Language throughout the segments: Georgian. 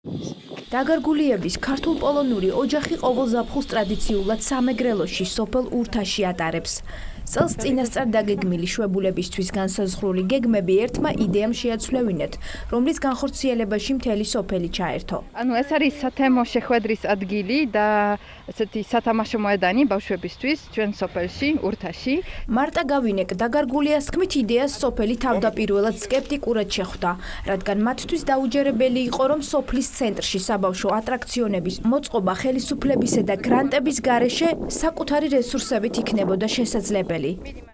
დაგარგულიების ქართულ პოლონური ოჯახი ყოველზაფხულს ტრადიციულად სამეგრელოში სოფელ ურთაში ატარებს. წელს წინასწარ დაგეგმილი შვებულებისთვის განსაზღვრული გეგმები ერთმა იდეამ შეაცვლევინეთ, რომლის განხორციელებაში მთელი სოფელი ჩაერთო. ეს არის სათემო შეხვედრის ადგილი და ესეთი სათამაშო მოედანი ბავშვებისთვის ჩვენ სოფელში, ურთაში. მარტა გავინეკ დაგარგულიას თქმით იდეას სოფელი თავდაპირველად სკეპტიკურად შეხვდა, რადგან მათთვის დაუჯერებელი იყო, რომ სოფლის ცენტრში საბავშვო ატრაქციონების მოწყობა ხელისუფლებისა და გრანტების გარეშე საკუთარი რესურსებით იქნებოდა შესაძლებელი.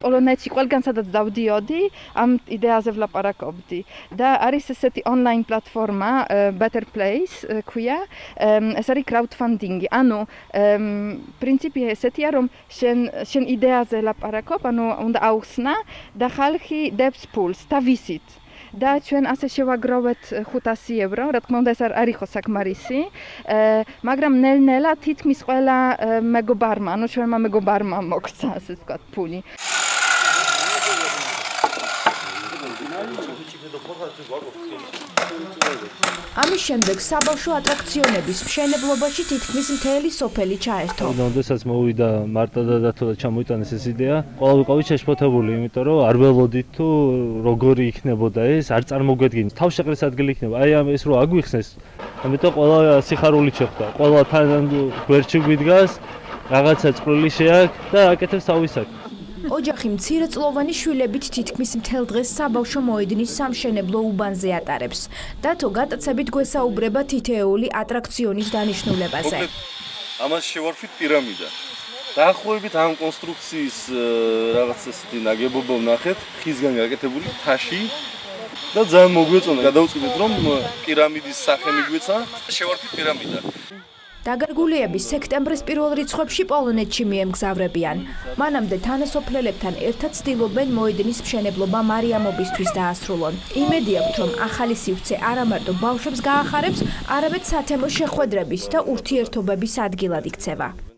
პოლონეთში ყველგან სადაც დავდიოდი, ამ იდეაზე ვლაპარაკობდი და არის ესეთი ონლაინ პლატფორმა Better Place ქვია, ეს არის crowdfunding. ანუ პრინციპი ესეთია, რომ შენ იდეაზე ლაპარაკობ, ანუ უნდა აუხსნა და ხალხი დებს ფულს თავისით. და ჩვენ ასე შევაგროვეთ 500 ევრო, რა თქმა უნდა ეს არ იყო საკმარისი, მაგრამ ნელ-ნელა თითქმის ყველა მეგობარმა, ანუ ჩვენმა მეგობარმა მოგცა, ასე ვთქვათ, ფული. ამის შემდეგ საბავშვო ატრაქციონების მშენებლობაში თითქმის მთელი სოფელი ჩაერთო. როდესაც მოვიდა მარტა და დათო და ჩამოიტანეს ეს იდეა, ყველა ვიყავით შეშფოთებული, იმიტომ რომ არ ველოდით თუ როგორი იქნებოდა ეს, არ წარმოგვედგინეთ. თავშეყრის ადგილი იქნება. აი ამ ეს რო აგვიხსნეს, ამიტომ ყველა სიხარულით შეხვდა. ყველა თან გვერდში გვიდგას, რაღაცა წვრილი შეაქვს და აკეთებს თავისაკ. ოჯახი მცირეწლოვანი შვილებით თითქმის მთელ დღეს საბავშვო მოედნის სამშენებლო უბანზე ატარებს. დათო გატაცებით გვესაუბრება თითოეული ატრაქციონის დანიშნულებაზე. ამას შევარქვით პირამიდა. დაახლოებით ამ კონსტრუქციის რაღაც ესეთი ნაგებობა ვნახეთ, ხისგან გაკეთებული თაში და ძალიან მოგვეწონა. გადავწყვიტეთ, რომ პირამიდის სახე მიგვეცა, შევარქვით პირამიდა. დაგარგულიები სექტემბრის პირველ რიცხვებში პოლონეთში მიემგზავრებიან. მანამდე თანასოფლელებთან ერთად ცდილობენ მოედნის მშენებლობა მარიამობისთვის დაასრულონ. იმედი აქვთ, რომ ახალი სივრცე არა მარტო ბავშვებს გაახარებს, არამედ სათემო შეხვედრების და ურთიერთობების ადგილად იქცევა.